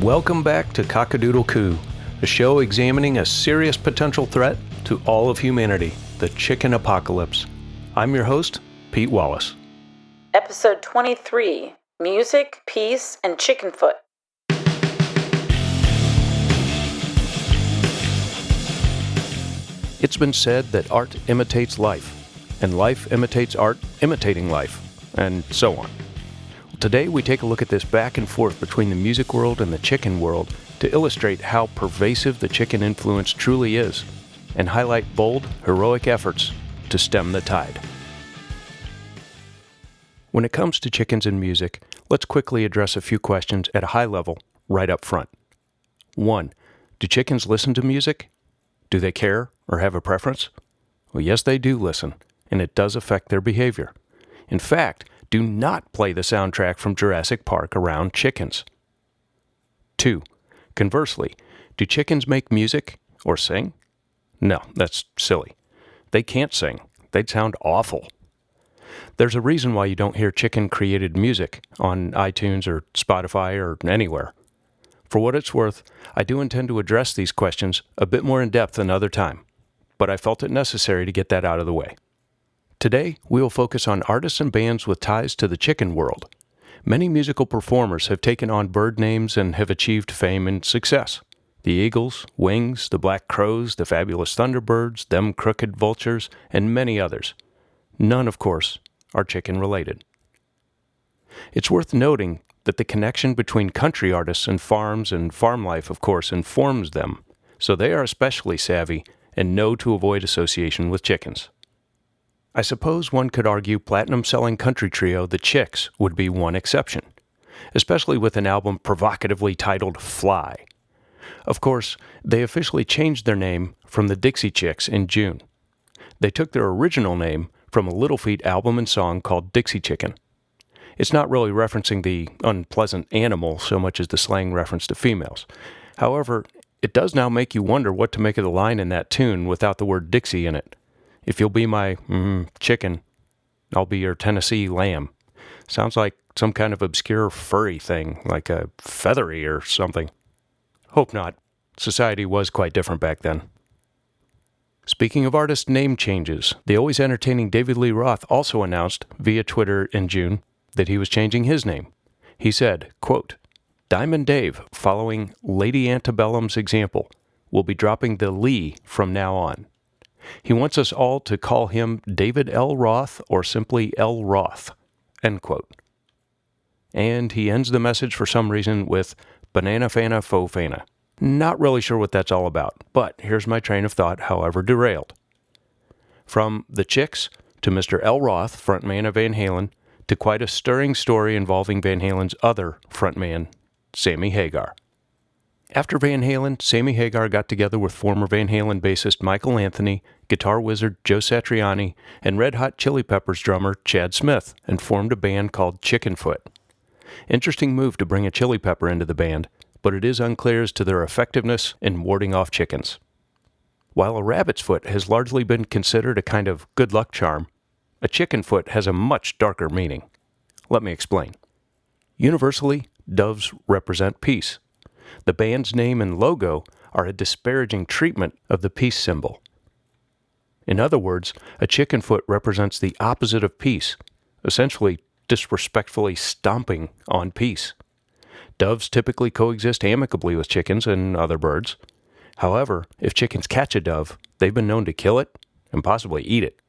Welcome back to Cockadoodle Coo, a show examining a serious potential threat to all of humanity, the chicken apocalypse. I'm your host, Pete Wallace. Episode 23, Music, Peace, and Chickenfoot. It's been said that art imitates life, and life imitates art imitating life, and so on. Today we take a look at this back and forth between the music world and the chicken world to illustrate how pervasive the chicken influence truly is, and highlight bold, heroic efforts to stem the tide. When it comes to chickens and music, let's quickly address a few questions at a high level right up front. 1. Do chickens listen to music? Do they care or have a preference? Well, yes, they do listen, and it does affect their behavior. In fact, do not play the soundtrack from Jurassic Park around chickens. 2. Conversely, do chickens make music or sing? No, that's silly. They can't sing. They'd sound awful. There's a reason why you don't hear chicken-created music on iTunes or Spotify or anywhere. For what it's worth, I do intend to address these questions a bit more in depth another time, but I felt it necessary to get that out of the way. Today, we will focus on artists and bands with ties to the chicken world. Many musical performers have taken on bird names and have achieved fame and success. The Eagles, Wings, the Black Crows, the Fabulous Thunderbirds, Them Crooked Vultures, and many others. None, of course, are chicken-related. It's worth noting that the connection between country artists and farm life, of course, informs them, so they are especially savvy and know to avoid association with chickens. I suppose one could argue platinum-selling country trio The Chicks would be one exception, especially with an album provocatively titled Fly. Of course, they officially changed their name from the Dixie Chicks in June. They took their original name from a Little Feat album and song called Dixie Chicken. It's not really referencing the unpleasant animal so much as the slang reference to females. However, it does now make you wonder what to make of the line in that tune without the word Dixie in it. If you'll be my chicken, I'll be your Tennessee lamb. Sounds like some kind of obscure furry thing, like a feathery or something. Hope not. Society was quite different back then. Speaking of artist name changes, the always entertaining David Lee Roth also announced via Twitter in June that he was changing his name. He said, quote, Diamond Dave, following Lady Antebellum's example, will be dropping the Lee from now on. He wants us all to call him David L. Roth or simply L. Roth, end quote. And he ends the message for some reason with banana fana faux fana. Not really sure what that's all about, but here's my train of thought, however derailed. From the Chicks to Mr. L. Roth, frontman of Van Halen, to quite a stirring story involving Van Halen's other frontman, Sammy Hagar. After Van Halen, Sammy Hagar got together with former Van Halen bassist Michael Anthony, guitar wizard Joe Satriani, and Red Hot Chili Peppers drummer Chad Smith, and formed a band called Chickenfoot. Interesting move to bring a chili pepper into the band, but it is unclear as to their effectiveness in warding off chickens. While a rabbit's foot has largely been considered a kind of good luck charm, a chicken foot has a much darker meaning. Let me explain. Universally, doves represent peace. The band's name and logo are a disparaging treatment of the peace symbol. In other words, a chicken foot represents the opposite of peace, essentially disrespectfully stomping on peace. Doves typically coexist amicably with chickens and other birds. However, if chickens catch a dove, they've been known to kill it and possibly eat it.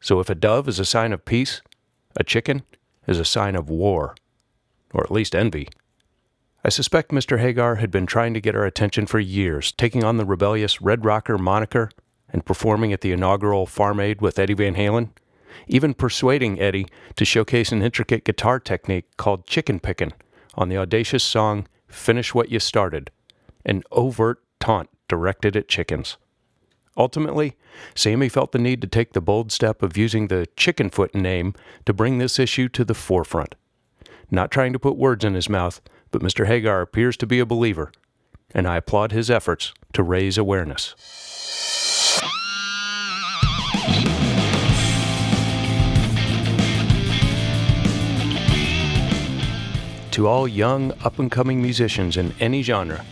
So if a dove is a sign of peace, a chicken is a sign of war, or at least envy. I suspect Mr. Hagar had been trying to get our attention for years, taking on the rebellious Red Rocker moniker and performing at the inaugural Farm Aid with Eddie Van Halen, even persuading Eddie to showcase an intricate guitar technique called chicken pickin' on the audacious song Finish What You Started, an overt taunt directed at chickens. Ultimately, Sammy felt the need to take the bold step of using the Chickenfoot name to bring this issue to the forefront. Not trying to put words in his mouth, but Mr. Hagar appears to be a believer, and I applaud his efforts to raise awareness. To all young, up-and-coming musicians in any genre,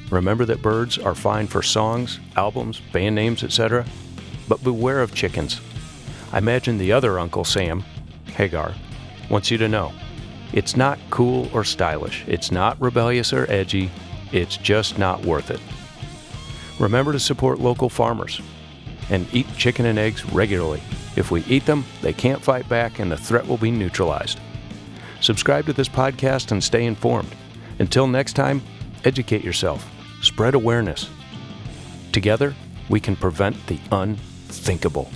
remember that birds are fine for songs, albums, band names, etc., but beware of chickens. I imagine the other Uncle Sam, Hagar, wants you to know, it's not cool or stylish, it's not rebellious or edgy, it's just not worth it. Remember to support local farmers and eat chicken and eggs regularly. If we eat them, they can't fight back and the threat will be neutralized. Subscribe to this podcast and stay informed. Until next time, educate yourself, spread awareness. Together, we can prevent the unthinkable.